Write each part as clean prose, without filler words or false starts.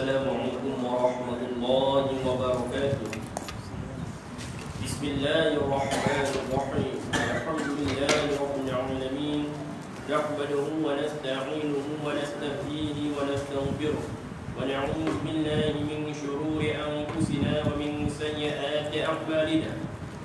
Assalamualaikum warahmatullahi wabarakatuh. Bismillahirrahmanirrahim. Alhamdulillahi rabbil alamin. Nahmaduhu wa nasta'inuhu wa nasta'fihi wa nastaghfiruh. Wa na'udzu billahi min shururi anfusina wa min sayyiati a'malina.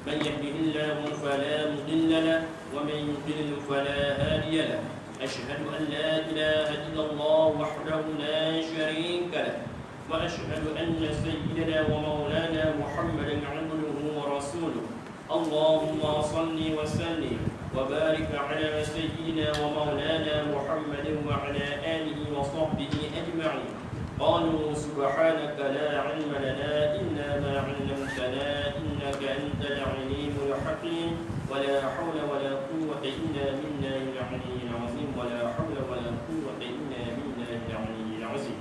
Man yahdihillahu fala mudilla lahu wa man yudlil fala hadiya lahu. أشهد أن لا إله إلا الله وحده لا شريك له وأشهد أن سيدنا ومولانا محمدا عبده ورسوله اللهم صل وسلم وبارك على سيدنا ومولانا محمد وعلى آله وصحبه أجمعين قالوا سبحانك لا علم لنا إلا ما علمتنا إنك أنت العليم الحكيم ولا حول ولا قوة إلا بالله العلي العظيم ولا حول ولا قوة إلا بالله العلي العظيم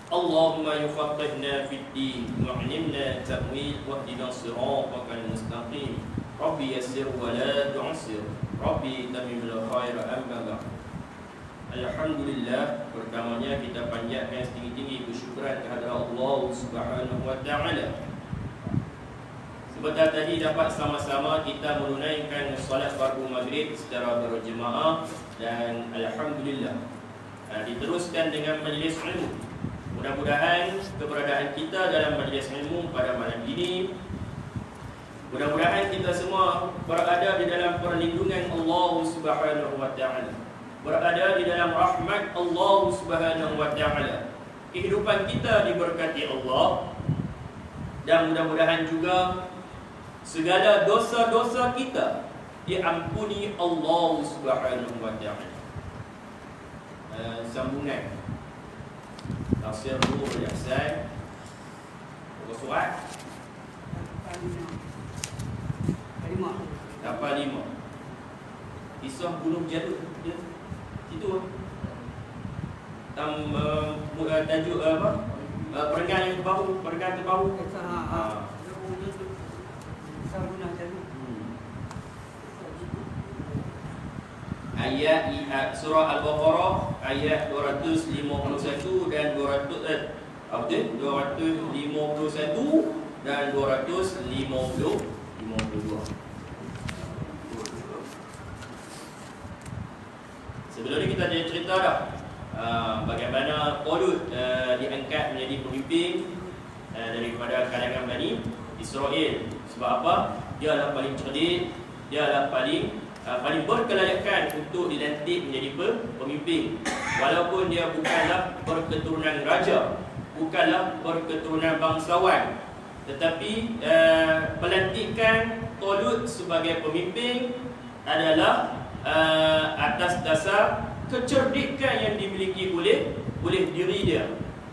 اللهم يفقهنا في الدين وعلمنا التأويل واهدنا صراطك المستقيم ربي يسر ولا تعسر ربي تمم الخير أما بعد. Alhamdulillah, pertamanya kita panjatkan setinggi-tinggi bersyukuran kehadrat Allah Subhanahu wa taala. Sebentar tadi dapat sama-sama kita menunaikan solat fardu maghrib secara berjemaah dan alhamdulillah diteruskan dengan majlis ilmu. Mudah-mudahan keberadaan kita dalam majlis ilmu pada malam ini, mudah-mudahan kita semua berada di dalam perlindungan Allah Subhanahu wa taala, berada di dalam rahmat Allah Subhanahu wa taala. Kehidupan kita diberkati Allah dan mudah-mudahan juga segala dosa-dosa kita diampuni Allah Subhanahu wa taala. Sambungan tafsir Nurul Ihsan surat 85 kisah bunuh Jalut. Itu tajuk apa? Perenggan yang terbaru, perenggan terbaru. Ayat surah Al-Baqarah ayat 251 dan 251 dan 252. Sebelum ni kita ada cerita dah bagaimana Talut diangkat menjadi pemimpin daripada kalangan Bani Israel. Sebab apa? Dia adalah paling cerdik, dia adalah paling berkelayakan untuk dilantik menjadi pemimpin. Walaupun dia bukanlah berketurunan raja, bukanlah berketurunan bangsawan, tetapi pelantikan Talut sebagai pemimpin adalah atas dasar kecerdikan yang dimiliki oleh diri dia.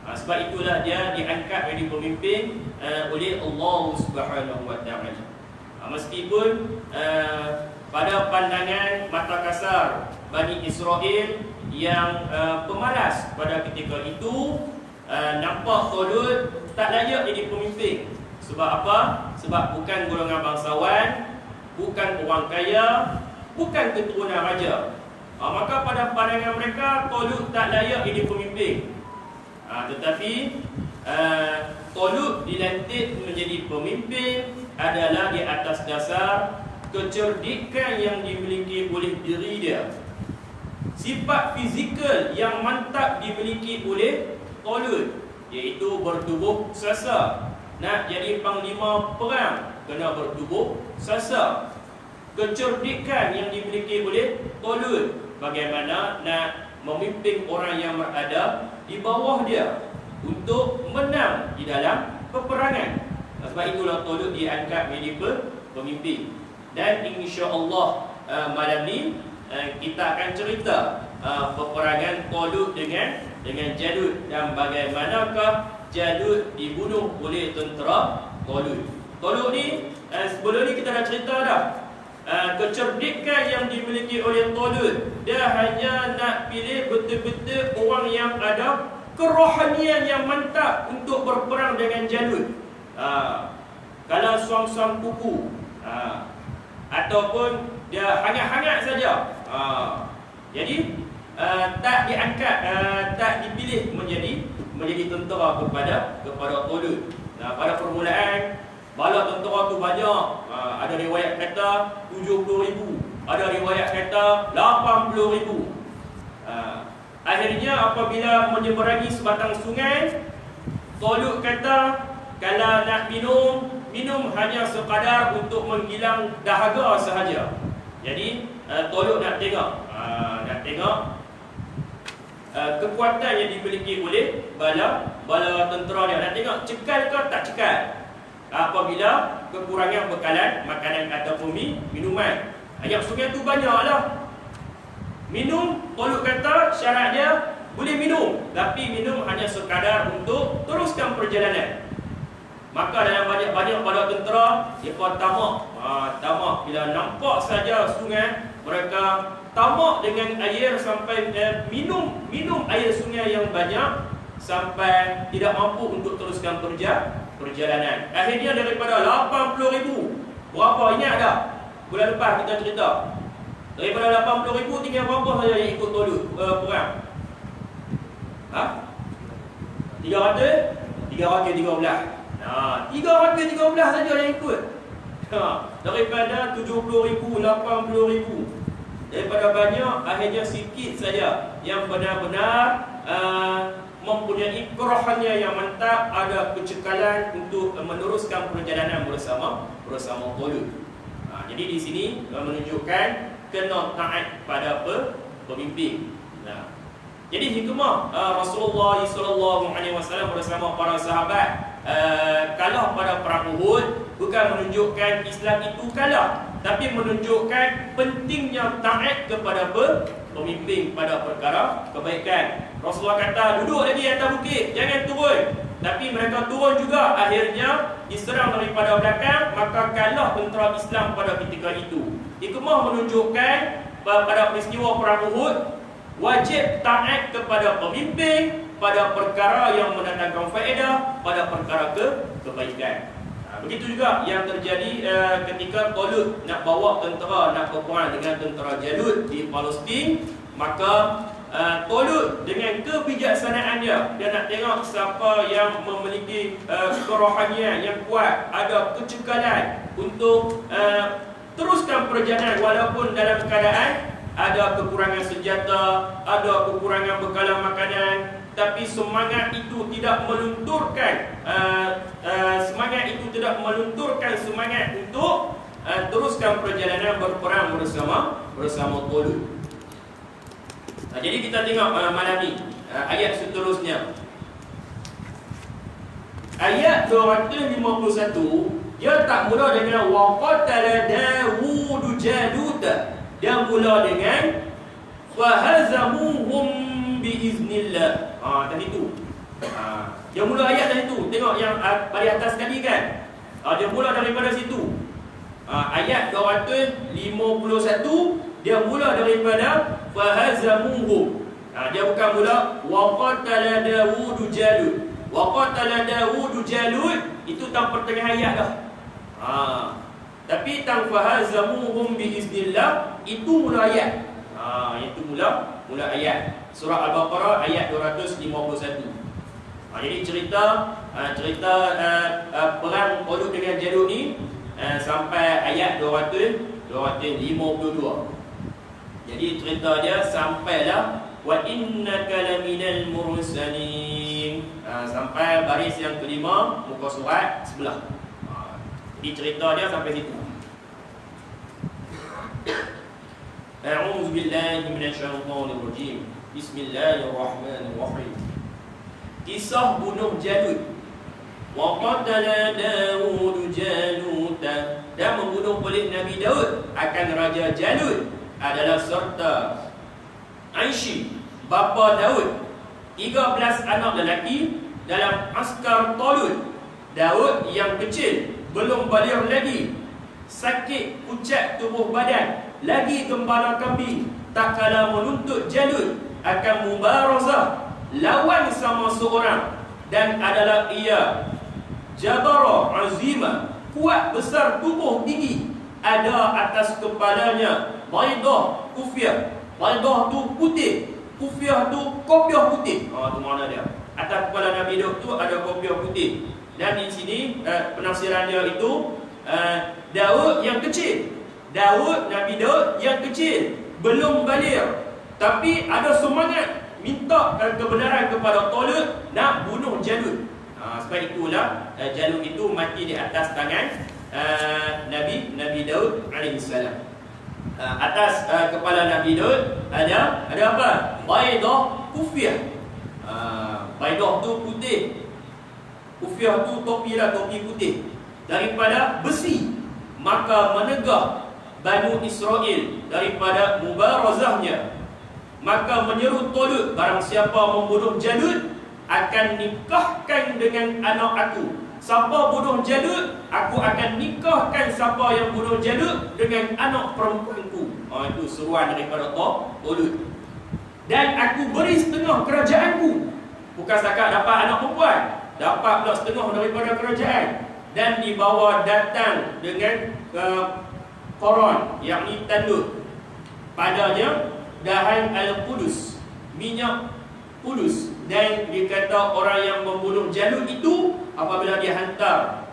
Sebab itulah dia diangkat menjadi pemimpin oleh Allah Subhanahu wa taala. Meskipun pada pandangan mata kasar Bani Israel yang pemalas pada ketika itu, nampak Talut tak layak jadi pemimpin. Sebab apa? Sebab bukan golongan bangsawan, bukan orang kaya, bukan keturunan raja. Maka pada pandangan mereka Talut tak layak jadi pemimpin. Tetapi Talut dilantik menjadi pemimpin adalah di atas dasar kecerdikan yang dimiliki oleh diri dia. Sifat fizikal yang mantap dimiliki oleh Talut, iaitu bertubuh sasa. Nak jadi panglima perang kena bertubuh sasa. Kecerdikan yang dimiliki oleh Talut, bagaimana nak memimpin orang yang berada di bawah dia untuk menang di dalam peperangan. Sebab itulah Talut diangkat menjadi pemimpin. Dan insya-Allah malam ni kita akan cerita peperangan Talut dengan Jalut dan bagaimanakah Jalut dibunuh oleh tentera Talut. Talut ni sebelum ni kita dah cerita dah. Kecerdikan yang dimiliki oleh Talut, dia hanya nak pilih betul-betul orang yang ada kerohanian yang mantap untuk berperang dengan Jalut. Kalau suam-suam kuku, ataupun dia hangat-hangat saja, jadi tak diangkat, tak dipilih menjadi tentera kepada Talut. Nah, pada permulaan bala tentera tu banyak. Ada riwayat kata 70,000, ada riwayat kata 80,000. Akhirnya apabila menyeberangi sebatang sungai, Talut kata kalau nak minum hanya sekadar untuk menghilang dahaga sahaja. Jadi Talut nak tengok kekuatan yang dimiliki oleh bala tentera dia. Nak tengok cekal ke tak cekal apabila kekurangan bekalan makanan ataupun minuman. Ayam sungai tu banyaklah. Minum, Talut kata syarat dia boleh minum, tapi minum hanya sekadar untuk teruskan perjalanan. Maka dalam banyak-banyak bala tentera, mereka tamak bila nampak saja sungai, mereka tamak dengan air sampai minum air sungai yang banyak sampai tidak mampu untuk teruskan perjalanan. Akhirnya daripada 80,000, berapa ingat tak? Bulan lepas kita cerita. Daripada 80,000 tinggal berapa saja yang ikut Talut perang? 313. 313 saja yang ikut. Daripada 70,000, 80,000. Daripada banyak, akhirnya sikit saja yang benar-benar mempunyai kerohannya yang mantap, ada kecekalan untuk meneruskan perjalanan bersama Talut. Jadi di sini menunjukkan kena taat pada pemimpin. Jadi hikmah Rasulullah SAW bersama para sahabat kalah pada perang Uhud bukan menunjukkan Islam itu kalah, tapi menunjukkan pentingnya taat kepada pemimpin pada perkara kebaikan. Rasulullah kata duduk lagi atas bukit, jangan turun. Tapi mereka turun juga, akhirnya diserang daripada belakang, maka kalah tentera Islam pada ketika itu. Hikmah menunjukkan pada peristiwa perang Uhud, wajib taat kepada pemimpin pada perkara yang mendatangkan faedah, pada perkara kebaikan. Begitu juga yang terjadi ketika Talut nak bawa tentera, nak berperang dengan tentera Jalut di Palestin. Maka Talut dengan kebijaksanaan dia nak tengok siapa yang memiliki kerohanian yang kuat, ada kecekalan untuk teruskan perjalanan walaupun dalam keadaan ada kekurangan senjata, ada kekurangan bekalan makanan, tapi semangat itu tidak melunturkan semangat untuk teruskan perjalanan berperang bersama Talut. Jadi kita tengok malam ni ayat seterusnya. Ayat 251, dia tak mula dengan waqatala Dawud Jalut. Dia mula dengan fahazamuhum biiznillah. Tadi tu. Dia mula ayat tadi tu. Tengok yang paling atas sekali kan. Dia mula daripada situ. Ayat 251 dia mula daripada fahazamuhum. Dia bukan mula waqatala Dawud Jalut. Waqatala Dawud Jalut itu tang pertengahan ayat dah. Tapi tang fahazamuhum biiznillah itu mula ayat. Itu mula ayat. Surah Al-Baqarah ayat 251. Jadi cerita perang Talut dengan Jalut ni sampai ayat 252. Jadi cerita dia sampailah wa innaka laminal mursalin. Sampai baris yang kelima muka surat sebelah. Jadi cerita dia sampai situ. A'udzu billahi minasyaitonir rajim. Bismillahirrahmanirrahim. Kisah bunuh Jalut. Wa qatala Dawud Jalut. Dan membunuh oleh Nabi Daud akan Raja Jalut adalah serta Aishi, bapa Daud, 13 anak lelaki dalam askar Talut. Daud yang kecil, belum baligh lagi, sakit pucat tubuh badan, lagi gembala kambing, tak kala menuntut Jalut akan mubarazah lawan sama seorang, dan adalah ia jabara azimah, kuat besar tubuh tinggi, ada atas kepalanya baidah kufiah. Baidah tu putih, kufiah tu kopiah putih. Tu mana dia? atas kepala Nabi Daud tu ada kopiah putih. Dan di sini penafsiran dia itu Daud yang kecil. Nabi Daud yang kecil, belum baligh, tapi ada semangat minta kebenaran kepada Talut nak bunuh Jalut. Sebab itulah Jalut itu mati di atas tangan Nabi Daud alaihissalam. Atas kepala Nabi Daud ada apa? Baidah kufiah. Baidah tu putih. Kufiah tu topi putih daripada besi. Maka menegah Banu Israel daripada mubarazahnya. Maka menyeru Talut, barang siapa membunuh Jalut akan nikahkan dengan anak aku. Siapa bunuh Jalut, aku akan nikahkan siapa yang bunuh Jalut dengan anak perempuanku. Itu seruan daripada Talut. Dan aku beri setengah kerajaanku. Bukan setakat dapat anak perempuan, dapat pula setengah daripada kerajaan. Dan dibawa datang dengan koron, yakni tanduk. Padanya dahan al-Qudus, minyak Kudus. Dan dikata orang yang membunuh Jalut itu, apabila dia hantar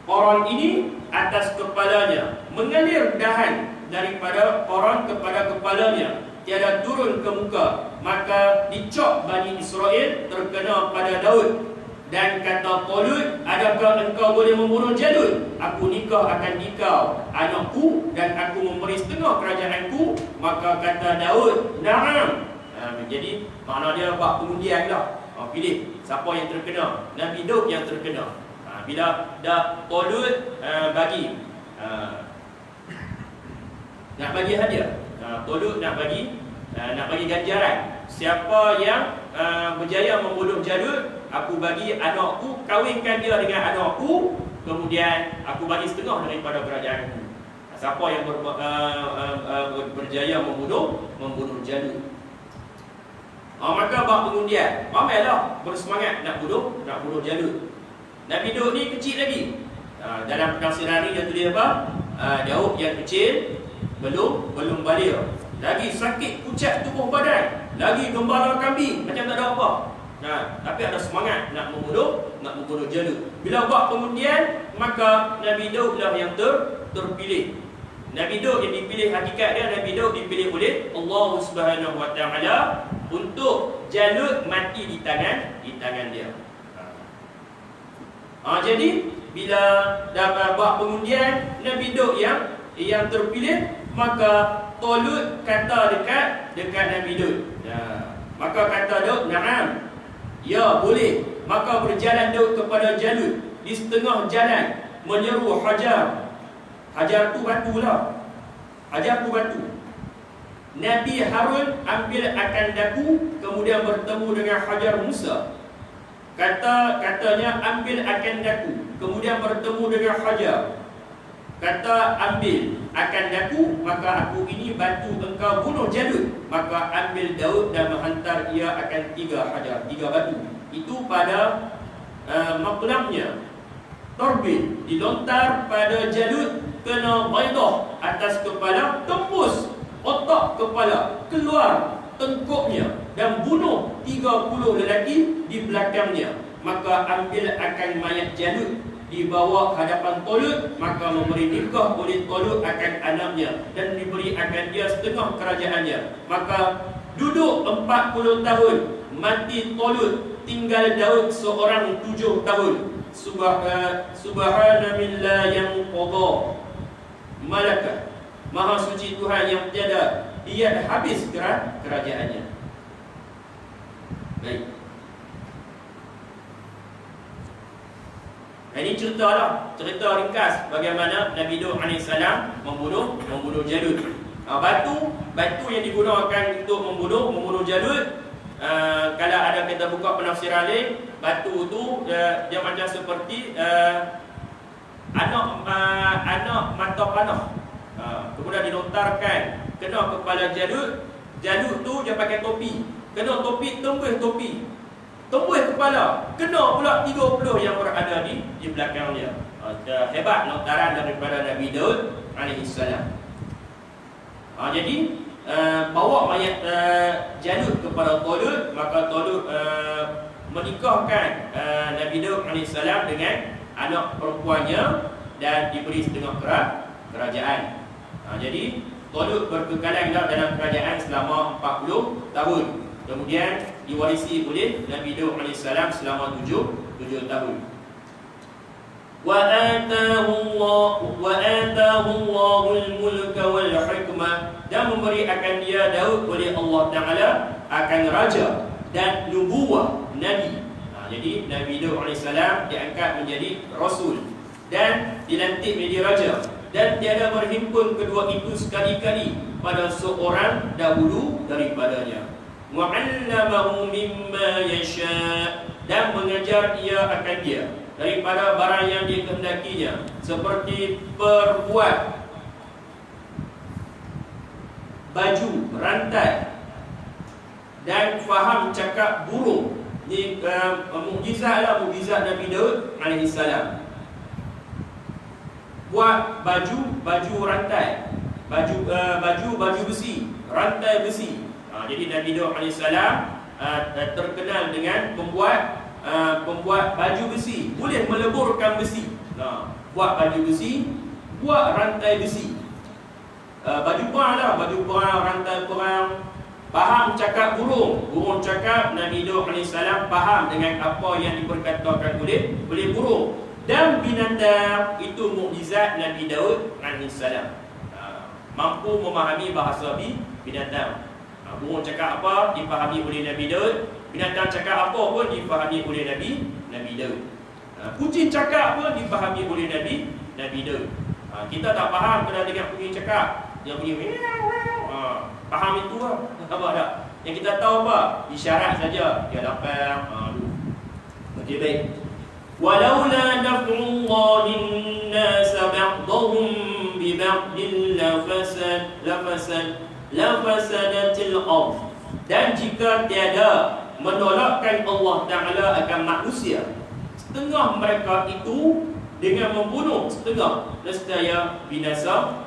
koron ini atas kepalanya, mengalir dahan daripada koron kepada kepalanya, tiada turun ke muka. Maka dicop Bani Israel terkena pada Daud. Dan kata Talut, adakah engkau boleh membunuh Jalut? Aku nikah akan dikau anakku dan aku memberi setengah kerajaanku. Maka kata Daud, na'am. Jadi makna dia buat pengundian lah. Pilih siapa yang terkena. Nabi Daud yang terkena. Bila dah Talut bagi nak bagi hadiah, Talut nak bagi ganjaran. Siapa yang berjaya membunuh Jalut, aku bagi anakku, kawinkan dia dengan anakku, kemudian aku bagi setengah daripada kerajaanku. Siapa yang berjaya membunuh Jalut. Maka buat pengundian. Ramailah bersemangat nak bunuh Jalut. Nabi Daud ni kecil lagi. Dalam penafsiran ni dia tulis apa? Daud yang kecil, belum baligh. Lagi sakit pucat tubuh badan, lagi gembala kambing, macam tak ada apa. Tapi ada semangat nak membunuh Jalut. Bila buat pengundian, maka Nabi Daud lah yang terpilih. Nabi Daud yang dipilih, hakikat dia Nabi Daud dipilih oleh Allah Subhanahu Wa Taala untuk Jalut mati di tangan dia. Jadi bila dah buat pengundian, Nabi Daud yang terpilih, maka Talut kata dekat Nabi Daud. Maka kata Daud, na'am. Ya, boleh. Maka berjalan Daud kepada Jalut. Di setengah jalan menyeru Hajar. Hajar tu batu lah. Hajar tu batu. Nabi Harun ambil akan daku, kemudian bertemu dengan Hajar Musa. Katanya ambil akan daku, kemudian bertemu dengan Hajar. Kata ambil akan daku, maka aku ini batu engkau bunuh Jalut. Maka ambil Daud dan menghantar ia akan 3 hajar, 3 batu. Itu pada maqlamnya. Torbin dilontar pada Jalut, kena baidah atas kepala, tembus otak kepala, keluar tengkuknya dan bunuh 30 lelaki di belakangnya. Maka ambil akan mayat Jalut, dibawa ke hadapan Talut, maka memberi nikah oleh Talut akan anaknya dan diberi akan dia setengah kerajaannya. Maka duduk 40 tahun, mati Talut, tinggal Daud seorang 7 tahun. Subhanallah yang qada malaka, maha suci Tuhan yang tiada dia habis kerajaannya. Baik. Ini cerita ringkas bagaimana Nabi Daud AS membunuh Jalut. Batu yang digunakan untuk membunuh Jalut, kalau ada kita buka penafsiran lain, batu tu dia macam seperti anak mata panah. Kemudian dilontarkan kena kepala Jalut. Jalut tu dia pakai topi, kena topi, tembus kepala, kena pula 30 yang berada di belakangnya. Hebat lontaran daripada Nabi Daud AS. Jadi bawa mayat Jalut kepada Talut, maka Talut menikahkan Nabi Daud AS dengan anak perempuannya dan diberi setengah kerajaan. Jadi Talut berkekalan dalam kerajaan selama 40 tahun. Kemudian diwarisi oleh Nabi Daud AS selama 7 tahun. Wa atahu Allahul mulka wal hikmah, dan memberi akan dia Daud oleh Allah Ta'ala akan raja dan nubuwah nabi. Jadi Nabi Daud AS diangkat menjadi rasul dan dilantik menjadi raja, dan tiada berhimpun kedua itu sekali-kali pada seorang dahulu daripadanya. Wa'allamahu mimma yasha, dan mengajar ia akan dia daripada barang yang dikehendakinya, seperti perbuat baju rantai dan faham cakap burung. Ini mukjizat Nabi Daud AS. Buat baju rantai, baju besi, rantai besi. Jadi Nabi Daud AS terkenal dengan pembuat baju besi, boleh meleburkan besi. Buat baju besi, buat rantai besi. Baju perang, rantai perang. Faham cakap burung cakap. Nabi Daud AS faham dengan apa yang diperkatakan oleh burung. Dan binatang, itu mukjizat Nabi Daud AS. Mampu memahami bahasa binatang. Burung cakap apa dipahami oleh Nabi Daud, binatang cakap apa pun dipahami oleh Nabi Daud. Kucing cakap pun dipahami oleh Nabi Daud. Kita tak faham kena dengar kucing cakap, dia bunyi faham itu lah. Apa tak? Yang kita tahu apa? Isyarat saja. Dia lapar. Okey, baik. Walaula daf'ullahin nas ba'dahum bi ba'din lafasadatil ardh. Dan jika tiada menolakkan Allah Ta'ala akan manusia, setengah mereka itu dengan membunuh setengah, nescaya binasa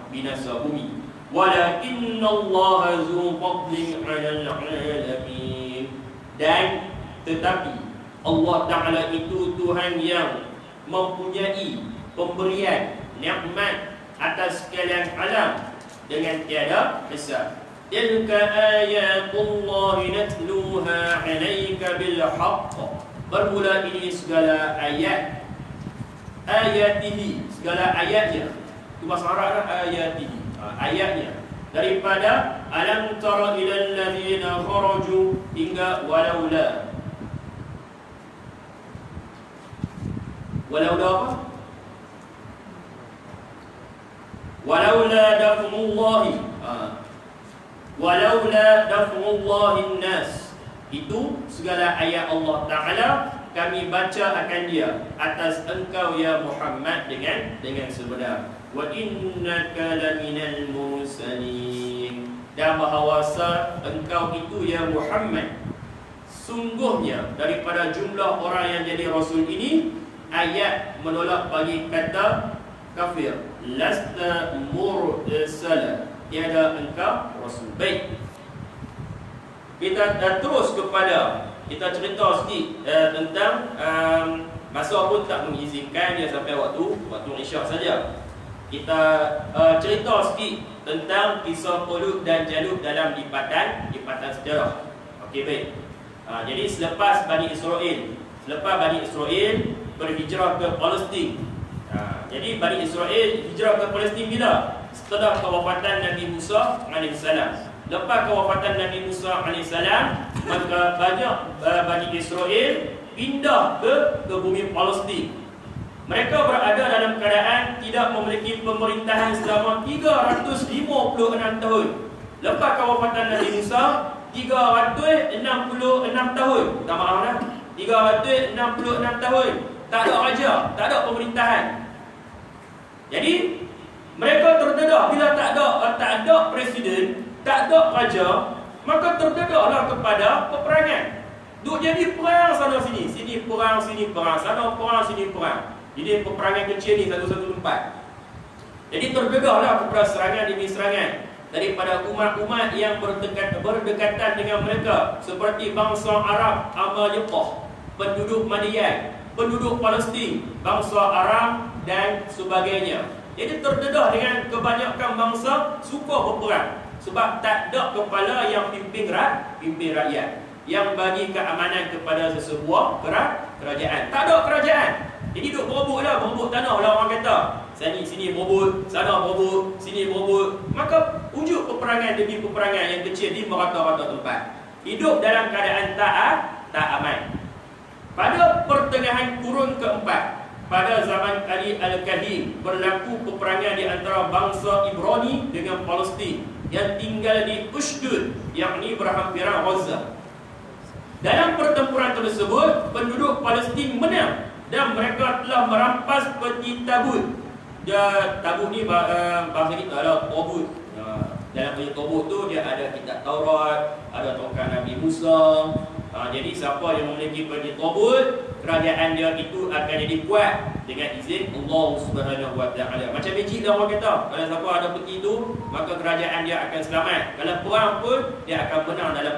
bumi. Walakinnallaha zu fadlin 'alal 'alamin. Dan tetapi Allah Ta'ala itu Tuhan yang mempunyai pemberian nikmat atas sekalian alam dengan tiada hisab. Tilka ayatullahi natluha 'alaika bil haqq. Bermula ini segala ayatihi, segala ayatnya. Itu bahasa Arab ayatihi, ayatnya. Daripada alam tara ilal ladzina kharaju hingga walaula apa? Walaula daf'ullahi nas. Itu segala ayat Allah Ta'ala kami baca akan dia atas engkau ya Muhammad dengan sebenar. Wa innaka laminal mursalin. Dan bahawasa engkau itu ya Muhammad sungguhnya daripada jumlah orang yang jadi rasul ini. Ayat menolak bagi kata kafir. Lasta mursala, tiada engkau rasul. Baik, kita terus kepada, kita cerita sikit tentang masa pun tak mengizinkan dia sampai waktu Isyak saja. Kita cerita sikit tentang kisah Talut dan Jalut dalam lipatan sejarah. Okey, baik. Jadi selepas Bani Israel berhijrah ke Palestin. Jadi Bani Israel hijrah ke Palestin bila? Setelah kewafatan Nabi Musa AS. Lepas kewafatan Nabi Musa AS, maka banyak Bani Israel pindah ke bumi Palestin. Mereka berada dalam keadaan tidak memiliki pemerintahan selama 356 tahun. Lepas kewafatan Nabi Musa 366 tahun. Tak maaf dah. 366 tahun. Tak ada raja, tak ada pemerintahan. Jadi mereka terdedah bila tak ada presiden, tak ada raja, maka terdedahlah kepada peperangan. Duk jadi perang sana sini, sini perang, sana perang, sini perang. Jadi peperangan kecil ni satu tempat. Jadi terdedahlah kepada serangan demi serangan. daripada umat-umat yang berdekatan dengan mereka, seperti bangsa Arab Amalekah, penduduk Madian, penduduk Palestin, bangsa Aram dan sebagainya. Jadi terdedah dengan kebanyakan bangsa suka berperang, sebab tak ada kepala yang pimpin rakyat, yang bagi keamanan kepada sesebuah kerajaan. Tak ada kerajaan. Jadi duduk berebut tanah lah orang kata. Sini berebut, sana berebut, sini berebut. Maka wujud peperangan demi peperangan yang kecil di merata-rata tempat. Hidup dalam keadaan tak aman. Pada pertengahan kurun keempat, pada zaman Ali Al-Kahim, berlaku peperangan di antara bangsa Ibrani dengan Palestin yang tinggal di Ushdud, yakni berhampiran Gaza. Dalam pertempuran tersebut, penduduk Palestin menang dan mereka telah merampas peti tabut. Tabut ni bahasa kita adalah tabut. Dalam peti tabut tu dia ada kitab Taurat, ada tongkat Nabi Musa. Jadi siapa yang memiliki peti tabut, kerajaan dia itu akan jadi kuat dengan izin Allah Subhanahu Wa Taala. Macam magic lah orang kata. Kalau siapa ada peti itu, maka kerajaan dia akan selamat. Kalau perang pun dia akan menang dalam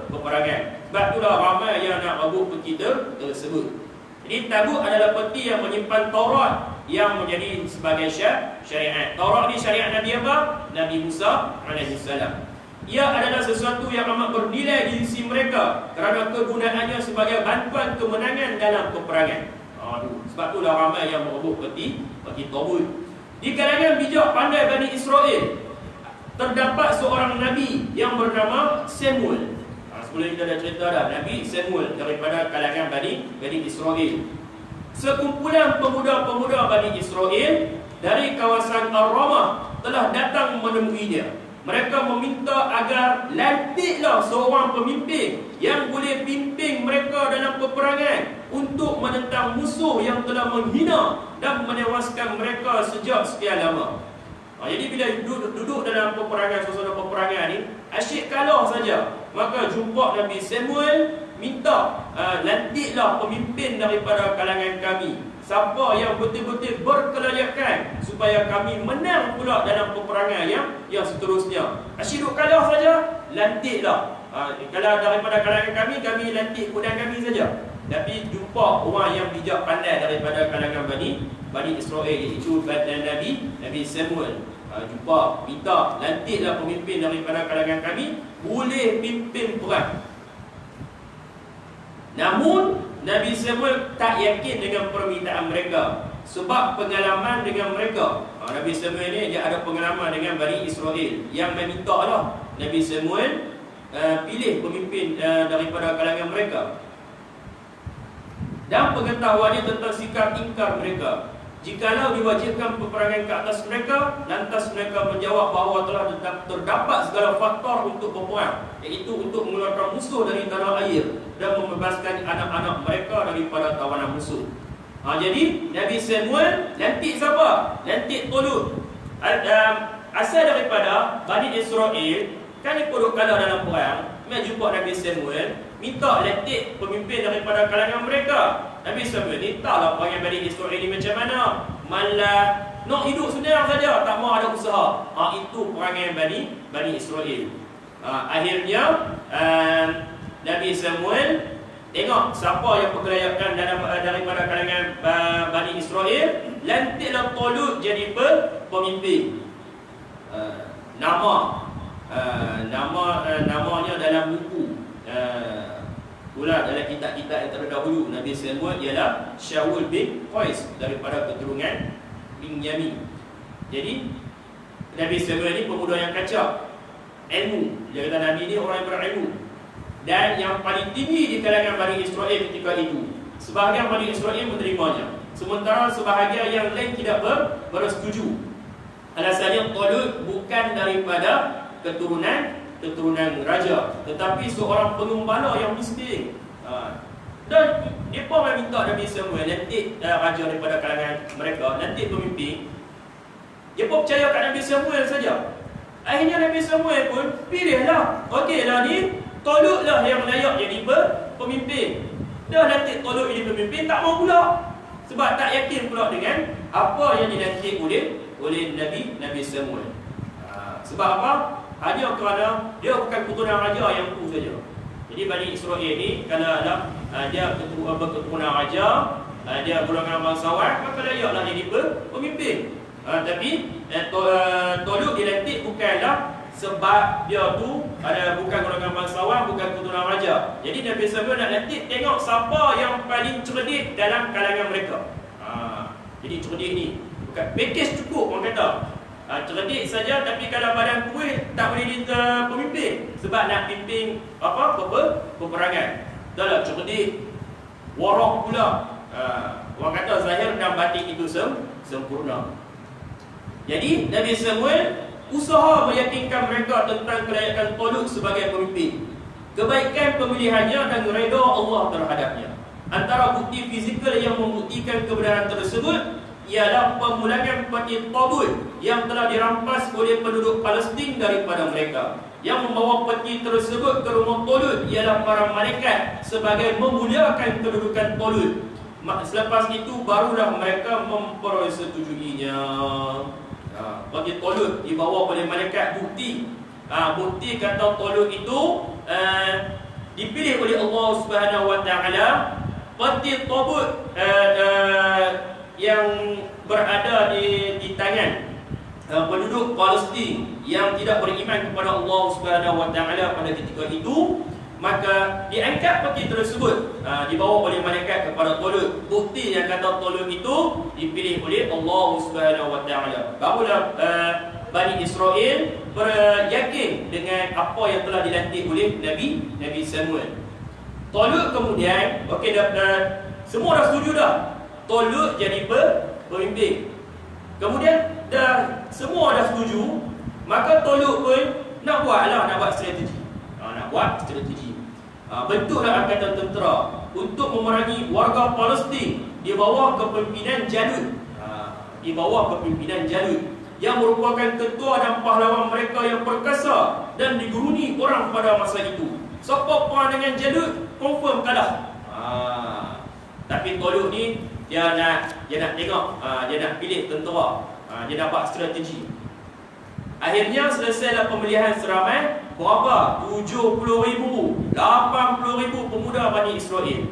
peperangan. Sebab itulah ramai yang nak rebut peti tersebut. Jadi tabut adalah peti yang menyimpan Taurat yang menjadi sebagai syariat. Taurat ni syariat Nabi apa? Nabi Musa alaihissalam. Ia adalah sesuatu yang amat bernilai di sisi mereka kerana kegunaannya sebagai bantuan kemenangan dalam peperangan. Sebab itulah ramai yang merebut peti tabut. Di kalangan bijak pandai Bani Israel, terdapat seorang Nabi yang bernama Samuel. Sebelum kita dah cerita dah, Nabi Samuel daripada kalangan Bani Israel. Sekumpulan pemuda-pemuda Bani Israel dari kawasan Ar-Ramah telah datang menemuinya. Mereka meminta agar lantiklah seorang pemimpin yang boleh pimpin mereka dalam peperangan untuk menentang musuh yang telah menghina dan menewaskan mereka sejak sekian lama. Jadi bila duduk dalam peperangan, suasana peperangan ni asyik kalah saja, maka jumpa Nabi Samuel minta lantiklah pemimpin daripada kalangan kami, siapa yang betul-betul berkelayakan, supaya kami menang pula dalam peperangan yang seterusnya. Asyik duduk kalah saja, lantiklah. Kalau daripada kalangan kami lantik kudang kami saja. Tapi jumpa orang yang bijak pandai daripada kalangan Bani Israel, iaitu Nabi Samuel. Jumpa, minta lantiklah pemimpin daripada kalangan kami, boleh pimpin perang. Namun Nabi Samuel tak yakin dengan permintaan mereka, sebab pengalaman dengan mereka. Nabi Samuel ni dia ada pengalaman dengan Bani Israel, yang meminta lah Nabi Samuel pilih pemimpin daripada kalangan mereka. Dan pengetahuannya tentang sikap ingkar mereka. Jikalau diwajibkan peperangan ke atas mereka, lantas mereka menjawab bahawa telah terdapat segala faktor untuk berperang, iaitu untuk mengeluarkan musuh dari tanah air dan membebaskan anak-anak mereka daripada tawanan musuh. Jadi Nabi Samuel lantik siapa? Lantik Tolut. Asal daripada Bani Israel, kan dia duduk kalah dalam perang. Mereka jumpa Nabi Samuel, minta lantik pemimpin daripada kalangan mereka. Nabi Samuel ni taklah perangai Bani Israel ni macam mana, malah nak hidup senang saja, tak mau ada usaha. Itu perangai Bani Israel. Akhirnya Nabi Samuel tengok siapa yang berkelayakan daripada kalangan Bani Israel, lantiklah Tolut jadi pemimpin. Namanya dalam buku pula dalam kitab-kitab yang terdahulu Nabi Samuel ialah Shaul bin Qais daripada keturunan Binyamin. Jadi Nabi Samuel ni pemuda yang kacak ilmu. Dia kata Nabi ni orang yang berilmu, dan yang paling tinggi di kalangan Bani Israel ketika itu. Sebahagian Bani Israel menerimanya, sementara sebahagian yang lain tidak bersetuju. Alasannya Tolut bukan daripada keturunan raja, tetapi seorang pengembala yang miskin. Dan mereka minta Nabi Samuel lantik raja daripada kalangan mereka, lantik pemimpin. Mereka percaya kat Nabi Samuel saja. Akhirnya Nabi Samuel pun pilihlah, okeylah ni Tolut lah yang layak jadi pemimpin. Dah lantik Tolut jadi pemimpin, tak mau pula, sebab tak yakin pula dengan apa yang dilantik oleh Nabi Samuel. Sebab apa? hanya kerana dia bukan keturunan raja yang tu saja. Jadi Bani Israel ni kalau dia berketurunan raja, dia golongan bangsawan, maka layaklah jadi pemimpin. Tapi Tolut dilantik bukanlah sebab dia tu bukan golongan bangsawan, bukan keturunan raja. Jadi Nabi SAW nak lantik, tengok siapa yang paling cerdik dalam kalangan mereka. Jadi cerdik ni bukan package cukup orang kata. Cerdik saja, tapi kalau badan kuih tak boleh jadi pemimpin sebab nak pimpin peperangan. Dah lah cerdik, warak pula. Orang kata zahir dan batin itu sempurna. Jadi Nabi Samuel usaha meyakinkan mereka tentang kelayakan Tolut sebagai pemimpin, kebaikan pemilihannya dan redha Allah terhadapnya. Antara bukti fizikal yang membuktikan kebenaran tersebut ialah pemulangan peti Tolut yang telah dirampas oleh penduduk Palestin daripada mereka. Yang membawa peti tersebut ke rumah Tolut ialah para malaikat sebagai memuliakan kedudukan Tolut. Selepas itu barulah mereka mempersetujuinya. Peti Tolut dibawa oleh malaikat, bukti kata Tolut itu dipilih oleh Allah Subhanahu Wa Taala. Peti Tolut yang berada di tangan penduduk Palestin yang tidak beriman kepada Allah Subhanahu Wa Taala pada ketika itu, maka diangkat peti tersebut dibawa oleh malaikat kepada Tolut. Bukti yang kata Tolut itu dipilih oleh Allah Subhanahu Wa Taala. Barulah Bani Israel beryakin dengan apa yang telah dilantik oleh Nabi Samuel. Tolut kemudian semua dah setuju dah Tolut jadi pemimpin. Kemudian semua dah setuju, maka Tolut pun nak buat strategi. Bentuklah angkatan tentera untuk memerangi warga Palestin di bawah kepimpinan Jalut. Yang merupakan ketua dan pahlawan mereka yang perkasa dan diguruni orang pada masa itu. Siapa perang dengan Jalut confirm kalah. Tapi Tolut ni dia nak tengok, dia nak pilih tentera, dia nak buat strategi. Akhirnya selesailah pemilihan seramai berapa? 70,000, 80,000 pemuda Bani Israel.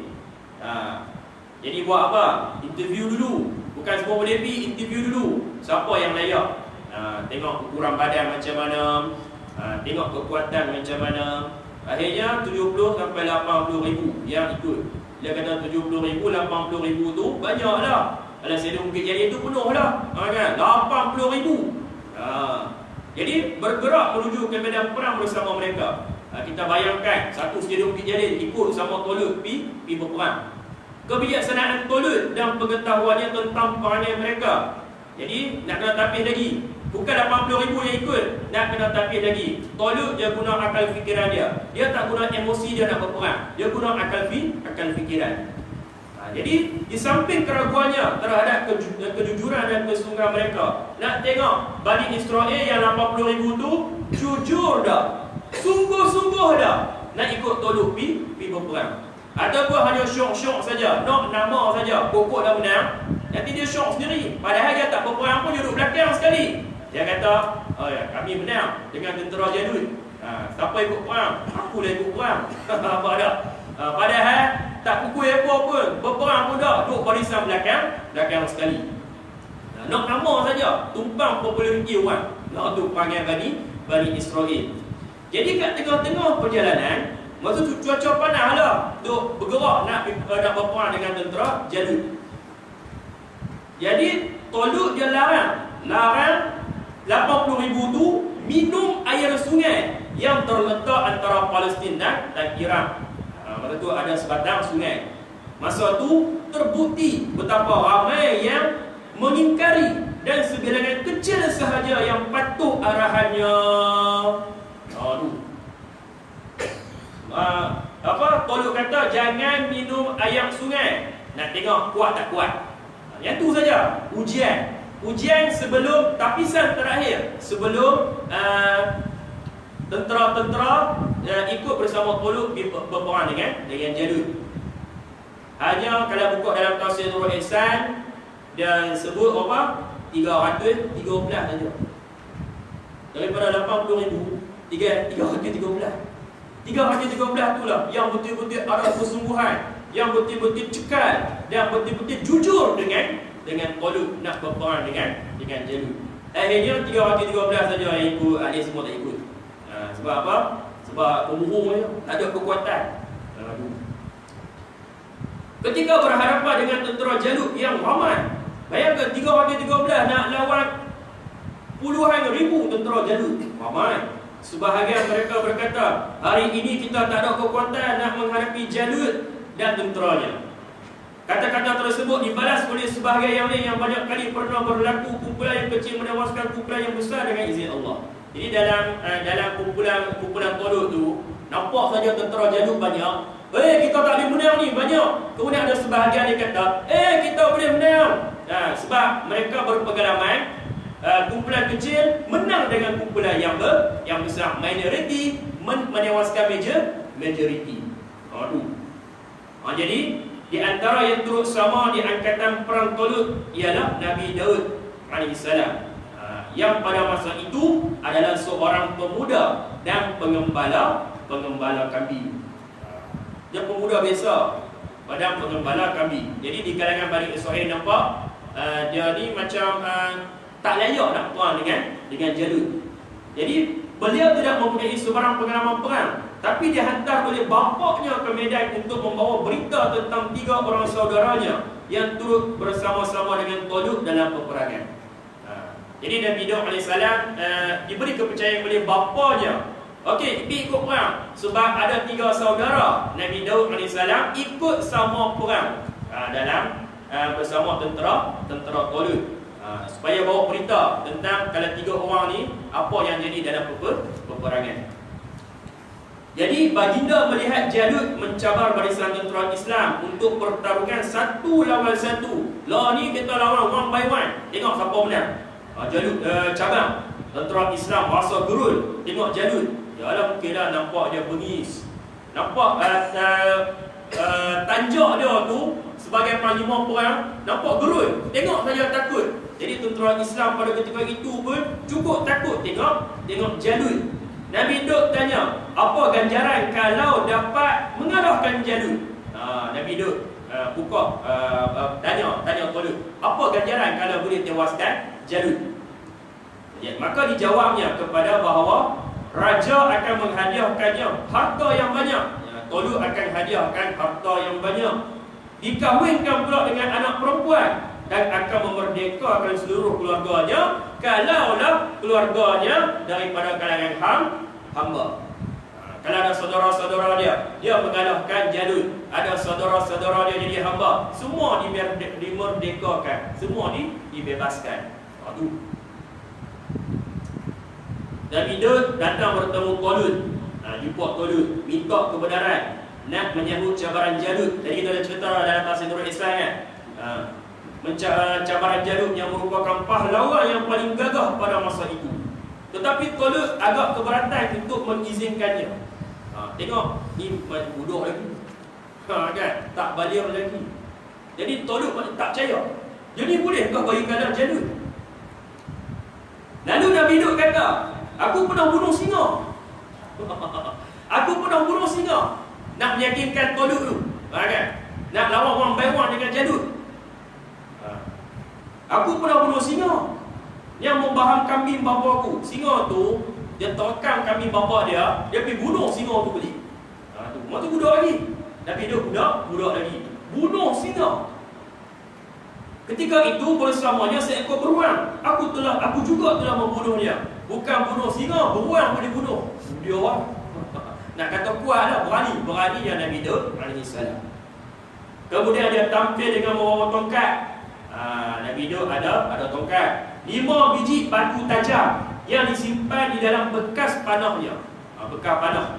Jadi buat apa? Interview dulu. Bukan semua boleh pergi, interview dulu. Siapa yang layak? Tengok ukuran badan macam mana, tengok kekuatan macam mana. Akhirnya 70 sampai 80,000 yang ikut. Dia kata 70,000, 80,000 tu banyak lah. Kalau Stadium Bukit Jalil tu penuh lah, kan? 80,000. Jadi bergerak menuju ke medan perang bersama mereka. Kita bayangkan satu Stadium Bukit Jalil ikut sama Tolut pergi berperang. Kebijaksanaan Tolut dan pengetahuannya tentang perangai mereka. Jadi nak kena tapis lagi. Bukan 80,000 yang ikut, nak kena tapis lagi. Tolut dia guna akal fikiran dia. Dia tak guna emosi dia nak berperang. Dia guna akal fikiran. Jadi di samping keraguannya terhadap kejujuran dan kesungguhan mereka, nak tengok Bani Israel yang 80,000 tu jujur dah, sungguh-sungguh dah nak ikut Tolut pergi berperang. Ataupun hanya syok-syok saja, nak nama saja, pokok dah menang, nanti dia syok sendiri. Padahal dia tak berperang pun, dia duduk belakang sekali. Dia kata, kami menang dengan tentera Jalut. Siapa ikut perang? Aku lah ikut perang. Apa dah? Padahal tak pukul apa pun, berperang pun dah, duduk barisan belakang sekali. Nak nama saja, tumpang populariti orang. Nak tu panggil Bani Israel. Jadi kat tengah-tengah perjalanan, masa tu cuaca panas lah, duk bergerak nak berperang dengan tentera Jalut. Jadi Tolut dia larang 80,000 tu minum air sungai yang terletak antara Palestin dan Iraq. Masa tu ada sebatang sungai. Masa tu terbukti betapa ramai yang mengingkari dan sebilangan kecil sahaja yang patuh arahannya. Tolut kata jangan minum air sungai. Nak tengok kuat tak kuat. Yang tu saja ujian sebelum tapisan terakhir, sebelum tentera-tentera ikut bersama Tolut berperang dengan Jalut. Hanya kalau buka dalam tafsir Nurul Ihsan, dia sebut apa? 313 saja. Daripada 80,000 Tiga wakil 13. 3 wakil 13 itulah yang betul-betul ada kesungguhan, yang betul-betul cekal dan betul-betul jujur dengan Talut nak berperang dengan Jalut. Akhirnya 3 wakil 13 saja yang ikut, ahli semua tak ikut. Sebab apa? Sebab pemburuh je, tak ada kekuatan. Ketika berhadapan dengan tentera Jalut yang ramai, bayangkan 3 wakil 13 nak lawan puluhan ribu tentera Jalut, ramai. Sebahagian mereka berkata, hari ini kita tak ada kekuatan nak menghadapi Jalut dan tenteranya. Kata-kata tersebut dibalas oleh sebahagian yang lain yang banyak kali pernah berlaku. Kumpulan yang kecil menewaskan kumpulan yang besar dengan izin Allah. Jadi dalam kumpulan Talut tu, nampak saja tentera Jalut banyak. Kita tak boleh menang ni, banyak. Kemudian ada sebahagian yang kata, kita boleh menang. Sebab mereka berpengalaman, kumpulan kecil menang dengan kumpulan yang besar. Minority menewaskan majority. Jadi di antara yang turut sama di angkatan perang Talut ialah Nabi Daud alaihissalam, yang pada masa itu adalah seorang pemuda dan pengembala kambing. Dia pemuda biasa pada pengembala kambing. Jadi di kalangan Bani Israel nampak dia ni macam tak layak nak perang dengan Jalut. Jadi beliau tidak mempunyai sebarang pengalaman perang, tapi dihantar oleh bapaknya ke medan untuk membawa berita tentang 3 orang saudaranya yang turut bersama-sama dengan Talut dalam peperangan. Jadi Nabi Daud AS diberi kepercayaan oleh bapanya. Okey, pergi ikut perang. Sebab ada 3 saudara Nabi Daud AS ikut sama perang dalam bersama tentera Talut. Supaya bawa berita tentang kalau 3 orang ni apa yang jadi dalam peperangan. Jadi baginda melihat Jalut mencabar barisan tentera Islam untuk pertarungan 1 lawan 1. Lah ni kita lawan one by one. Tengok siapa menang. Jalut cabang tentera Islam rasa gerul tengok Jalut. Ya lah, mungkinlah nampak dia bengis. Nampak tanjak dia tu sebagai panglima perang, nampak gerul. Tengok saja takut. Jadi tentera Islam pada ketika itu pun cukup takut tengok Jalut. Nabi Daud tanya, apa ganjaran kalau dapat mengalahkan Jalut? Nabi Daud tanya Talut, apa ganjaran kalau boleh tewaskan Jalut? Maka dijawabnya kepada bahawa raja akan menghadiahkannya harta yang banyak. Talut akan hadiahkan harta yang banyak. Dikahwinkan pula dengan anak perempuan dan akan memerdekakan seluruh keluarganya kalaulah keluarganya daripada kalangan hamba. Kalau ada saudara-saudara dia mengalahkan Jalut, ada saudara-saudara dia jadi hamba, semua dimerdekakan, semua dibebaskan. Nabi Daud datang bertemu Talut, jumpa Talut, minta kebenaran nak menyambut cabaran Jalut. Tadi kita ada cerita dalam tafsir Nurul Islam kan. Cabaran Jalut yang merupakan pahlawan yang paling gagah pada masa itu. Tetapi Talut agak keberatan untuk mengizinkannya. Tengok, ni budak lagi. Kan? Tak balik lagi. Jadi Talut tak percaya. Jadi bolehkah bagi kalah Jalut? Lalu Nabi Daud kata, aku pernah bunuh singa. Aku pernah bunuh singa. Nak meyakinkan Talut tu. Kan? Nak lawan orang by one dengan Jalut. Aku pernah bunuh singa yang membaham kambing bapa aku. Singa tu, dia terekam kambing bapa dia pergi bunuh singa tu balik. Mak tu budak lagi. Nabi Daud budak lagi. Bunuh singa. Ketika itu bersamanya seekor beruang. Aku juga telah membunuhnya. Bukan bunuh singa, beruang boleh bunuh. Dia orang nak kata kuatlah, berani yang Nabi Daud alaihissalam. Kemudian dia tampil dengan membawa tongkat. Nabi Daud ada tongkat. 5 biji batu tajam yang disimpan di dalam bekas panahnya. Bekas panah.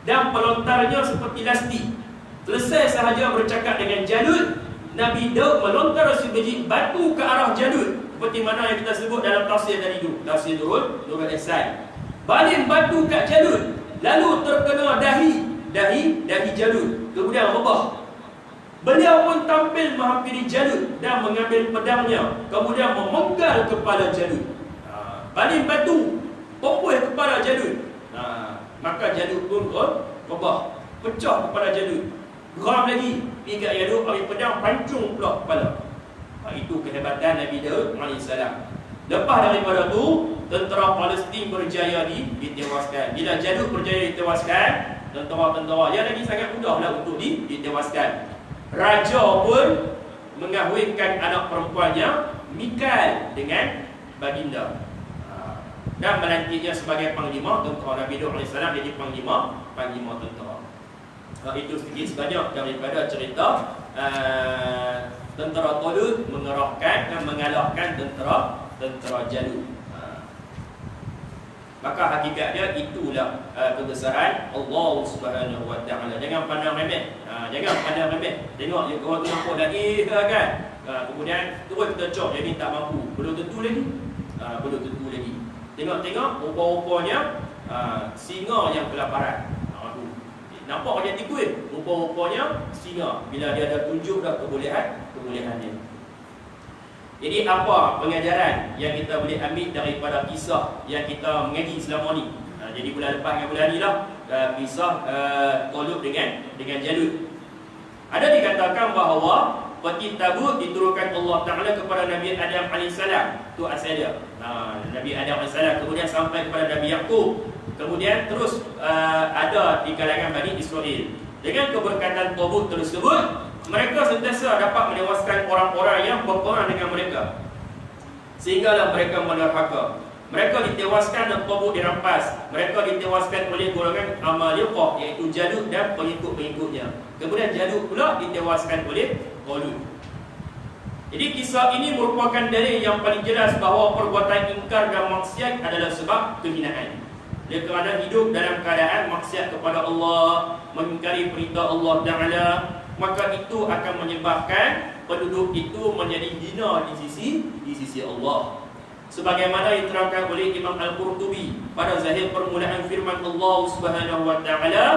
Dan pelontarnya seperti lastik. Selesai sahaja bercakap dengan Jalut, Nabi Daud melontar sebiji batu ke arah Jalut, seperti mana yang kita sebut dalam tafsir tadi tu, tafsir Nurul Ihsan. Baling batu kat Jalut, lalu terkena dahi Jalut, kemudian rebah. Beliau pun tampil menghampiri Jalut dan mengambil pedangnya, kemudian memenggal kepala Jalut. Baling batu, popul kepala Jalut. Maka Jalut pun rebah, pecah kepala Jalut. Geram lagi, pergi kat Jalut, ambil pedang, pancung pula kepala. Itu kehebatan Nabi Daud AS. Lepas daripada tu, tentera Palestin berjaya ditewaskan. Bila Jalut berjaya ditewaskan, tentera-tentera yang lagi sangat mudahlah untuk ditewaskan. Raja pun mengahwinkan anak perempuannya Mikal dengan baginda, dan melantiknya sebagai panglima tentera. Nabi Daud AS jadi panglima tentera. Itu sedikit sebanyak daripada cerita tentera Talut mengerahkan dan mengalahkan tentera Jalut. Maka hakikatnya itulah kebesaran Allah Subhanahu Wa Taala. Jangan pandang remeh. Jangan pandang remeh. Tengok dia orang tu nampak dah kan. Kemudian terus kita cop jadi tak mampu. Belum tentu lagi. Belum tentu lagi. Tengok-tengok rupa-rupanya singa yang kelaparan. Nampak macam tikus. Rupa-rupanya singa bila dia ada tunjuk dah kebolehan dia. Jadi apa pengajaran yang kita boleh ambil daripada kisah yang kita mengaji selama ni? Jadi bulan lepas dengan bulan ni lah, kisah Talut dengan Jalut. Ada dikatakan bahawa peti tabut diturunkan Allah Ta'ala kepada Nabi Adam AS. Itu asal dia. Nabi Adam AS, kemudian sampai kepada Nabi Yaqub, kemudian terus ada di kalangan Bani Israel. Dengan keberkatan tabut tersebut, mereka sentiasa dapat menewaskan orang-orang yang berperang dengan mereka, sehinggalah mereka menerhaka. Mereka ditewaskan dan tabut dirampas. Mereka ditewaskan oleh golongan Amalekah, iaitu Jalut dan pengikut-pengikutnya. Kemudian Jalut pula ditewaskan oleh Talut. Jadi kisah ini merupakan dalil yang paling jelas bahawa perbuatan ingkar dan maksiat adalah sebab kehinaan. Dia kerana hidup dalam keadaan maksiat kepada Allah, mengingkari perintah Allah Ta'ala, maka itu akan menyebabkan penduduk itu menjadi hina di sisi Allah. Sebagaimana diterangkan oleh Imam Al-Qurtubi pada zahir permulaan firman Allah Subhanahu Wa Taala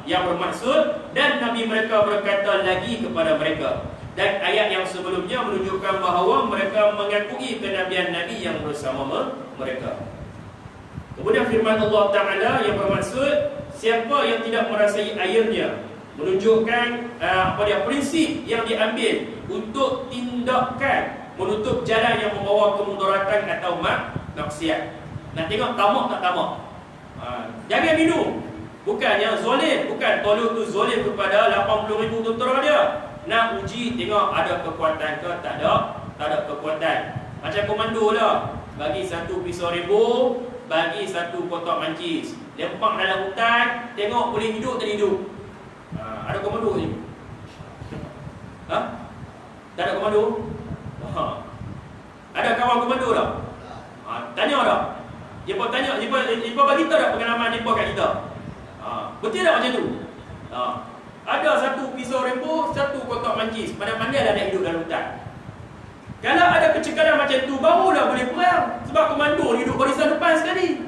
yang bermaksud, dan Nabi mereka berkata lagi kepada mereka. Dan ayat yang sebelumnya menunjukkan bahawa mereka mengakui kenabian Nabi yang bersama mereka. Kemudian firman Allah Ta'ala yang bermaksud, siapa yang tidak merasai airnya, menunjukkan prinsip yang diambil untuk tindakan menutup jalan yang membawa kemudaratan atau maksiat. Nak tengok tamak tak tamak. Jangan minum. Bukan yang zalim, bukan Talut tu zalim kepada 80,000 tentera dia. Nak uji tengok ada kekuatan ke tak ada kekuatan. Macam komando lah. Bagi satu pisau rebor, bagi satu kotak mancis, lempang dalam hutan, tengok boleh hidup tak hidup. Ada komando ni? Tak ada komando? Ada kawan komando tak? Tanya tak? Dia tanya, dia bagi tahu tak pengalaman dia kat kita? Betul tak macam tu? Ada satu pisau rebor, satu kotak mancis, pandai-pandai dah nak hidup dalam hutan. Kalau ada kecekalan macam tu, barulah boleh perang. Sebab komando hidup barisan depan sekali.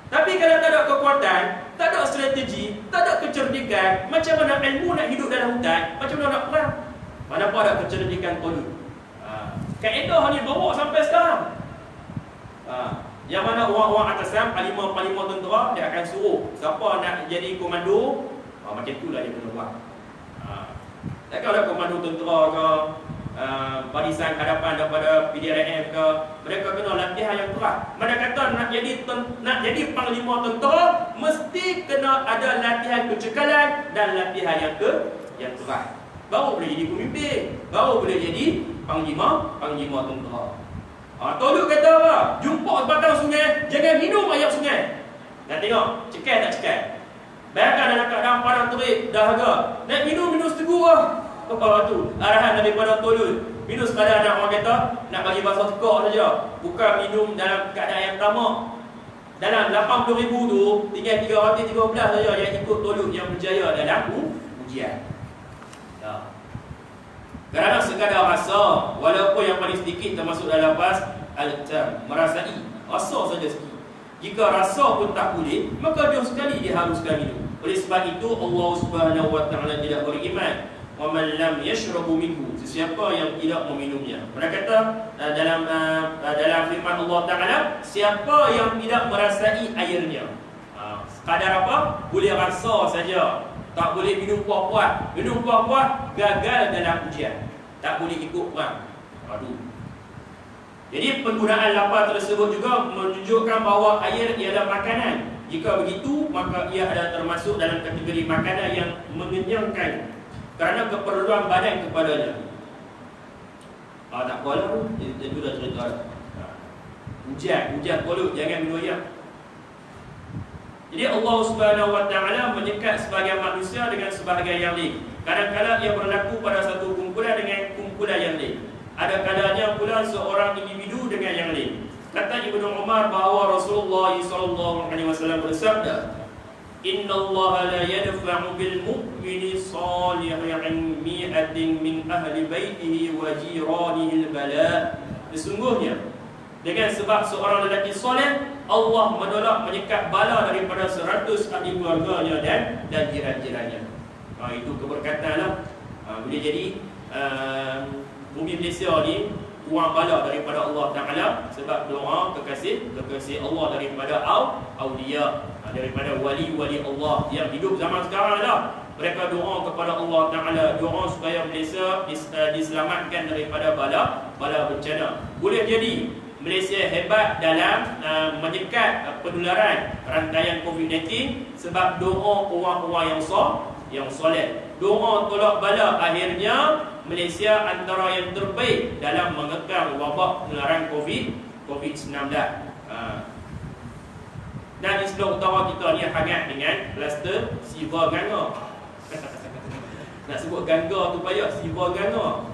Tapi kalau tak ada kekuatan, tak ada strategi, tak ada kecerdikan, macam mana ilmu nak hidup dalam hutan, macam mana nak perang? Mana pun ada kecerdikan Talut. Kaedah ni bawa sampai sekarang. Yang mana orang-orang atasan, panglima tentera, dia akan suruh siapa nak jadi komando, macam itulah dia kena buat. Takkan ada komando tentera ke, barisan hadapan daripada PDRM ke, mereka kena latihan yang keras. Mana kata nak jadi panglima tentera, mesti kena ada latihan kecekalan dan latihan yang keras. Baru boleh jadi pemimpin, baru boleh jadi panglima tentera. Talut kata apa? Jumpa sebatang sungai, jangan minum air sungai. Nak tengok, cekai tak cekai? Bayangkan dalam keadaan padang terik, dahaga, nak minum setegur lah. Apa tu? Arahan daripada Talut. Minum sekadar nak orang kata, nak bagi basah tekak saja. Bukan minum dalam keadaan yang tamak. Dalam 80,000 tu, tinggal 313 saja yang ikut Talut yang berjaya dalam ujian. Kerana sekadar rasa, walaupun yang paling sedikit termasuk dalam lafaz al-tam, merasai, rasa saja sikit. Jika rasa pun tak boleh, maka jauh sekali diharuskan minum. Oleh sebab itu Allah Subhanahu Wa Taala tidak beriman, wa man lam yashrabu minhu, sesiapa yang tidak meminumnya. Mereka kata dalam firman Allah Taala, siapa yang tidak merasai airnya. Sekadar apa? Boleh rasa saja. Tak boleh minum puas-puas. Minum puas-puas gagal dalam ujian. Tak boleh ikut perang. Aduh. Jadi penggunaan lapar tersebut juga menunjukkan bahawa air ialah makanan. Jika begitu, maka ia adalah termasuk dalam kategori makanan yang mengenyangkan kerana keperluan badan kepadanya. Tak apalah, itu dah cerita. Hujan polut, jangan minum air. Jadi Allah Subhanahu Wa Taala menyekat sebahagian manusia dengan sebahagian yang lain. Kadang-kadang ia berlaku pada satu kumpulan dengan kumpulan yang lain. Ada kalanya pula seorang individu dengan yang lain. Kata Ibnu Umar bahawa Rasulullah SAW bersabda, Inna Allah la yadfa'u bil mu'mini salihin mi'atin min ahli baitihi wa jiranihi al-bala. Sesungguhnya dengan sebab seorang lelaki soleh, Allah menolak menyekat bala daripada 100 ahli keluarganya dan jiran-jirannya. Itu keberkatan lah. Boleh jadi bumi Malaysia ni kurang bala daripada Allah Ta'ala sebab doa kekasih Allah daripada awliya, daripada wali-wali Allah yang hidup zaman sekarang lah. Mereka doa kepada Allah Ta'ala, doa supaya Malaysia diselamatkan daripada bala bencana. Boleh jadi Malaysia hebat dalam menyekat penularan rantaian COVID-19 sebab doa orang-orang yang soleh. Doa tolak bala, akhirnya Malaysia antara yang terbaik dalam mengekang wabak penularan COVID-19. Dan di sebelah utara kita ni hangat dengan kluster Siva Ganga. Nak sebut Ganga tu payah, Siva Ganga.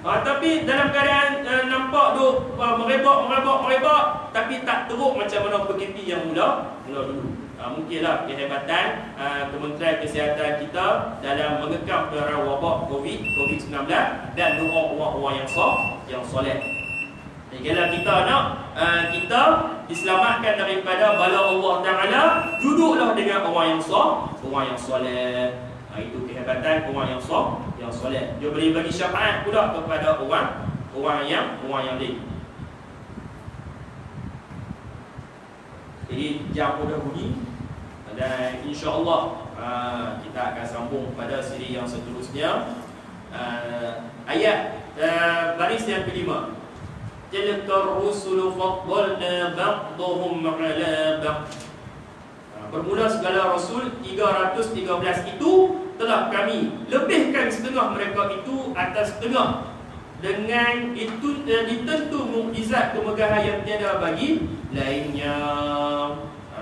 Tapi dalam keadaan nampak duk merebak, tapi tak teruk macam mana PKP yang mula dulu. Mungkinlah kehebatan Kementerian Kesihatan kita dalam mengekang penularan wabak COVID-19 dan doa orang-orang yang soleh. Kalau kita nak kita diselamatkan daripada bala Allah Ta'ala, duduklah dengan orang yang soleh. Itu kehebatan orang yang soleh. Dia boleh bagi syafaat pula kepada orang yang lain. Jadi jam dah bunyi dan insya-Allah kita akan sambung pada siri yang seterusnya. Ayat baris yang kelima. Tilkar rusulu faddalna ba'dhum 'ala ba'd. Bermula segala rasul 313 itu telah kami lebihkan setengah mereka itu atas setengah, dengan itu ditentu mukjizat kemegahan yang tiada bagi lainnya.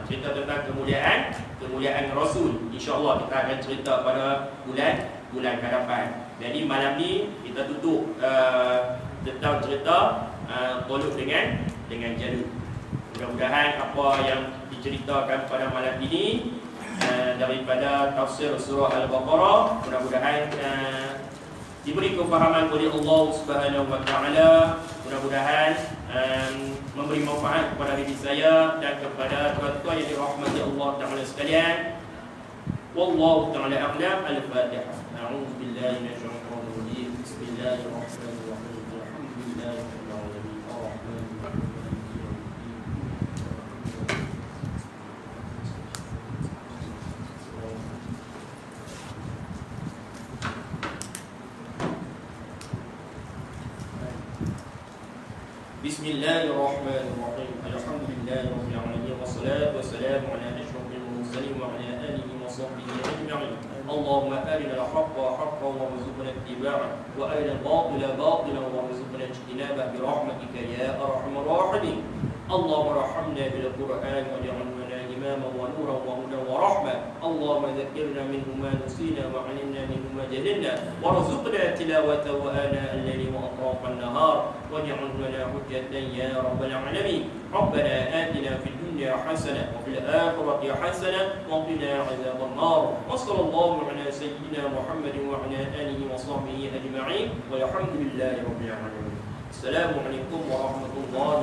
Cerita tentang kemuliaan rasul, insya-Allah kita akan cerita pada bulan hadapan. Jadi malam ni kita tutup tentang cerita Talut dengan Jalut. Mudah-mudahan apa yang diceritakan pada malam ini daripada tafsir surah Al-Baqarah, mudah-mudahan diberi kefahaman oleh Allah Subhanahu Wa Taala. Mudah-mudahan memberi manfaat kepada diri saya dan kepada tuan-tuan yang dirahmati Allah Taala sekalian. Wallahu taala a'lam. Al-Fatihah. A'udzu billahi minasyaitonir rajim. Bismillahirrahmanirrahim. Alhamdulillahirabbil alamin. Bismillahirrahmanirrahim. Alhamdulillahirabbil alamin. Wassalatu wassalamu ala asyrafil mursalin wa ala alihi wa sahbihi ajma'in. Allahumma arina al-haqqa haqqan warzuqna ittiba'ah wa arina al-batila batilan warzuqna ijtinabah bi rahmatika ya arhamar rahimin. Allahumma arhamna bil Qur'an waj'alna إماما ونورا وهدى ورحمة. اللهم ذكرنا منه ما نسينا وعلمنا منه ما جهلنا وارزقنا تلاوته آناء الليل وأطراف النهار واجعله لنا حجة يا رب العالمين. ربنا آتنا في الدنيا حسنة وفي الآخرة حسنة وقنا عذاب النار. وصلى الله على سيدنا محمد وعلى آله وصحبه أجمعين والحمد لله رب العالمين. السلام عليكم ورحمة الله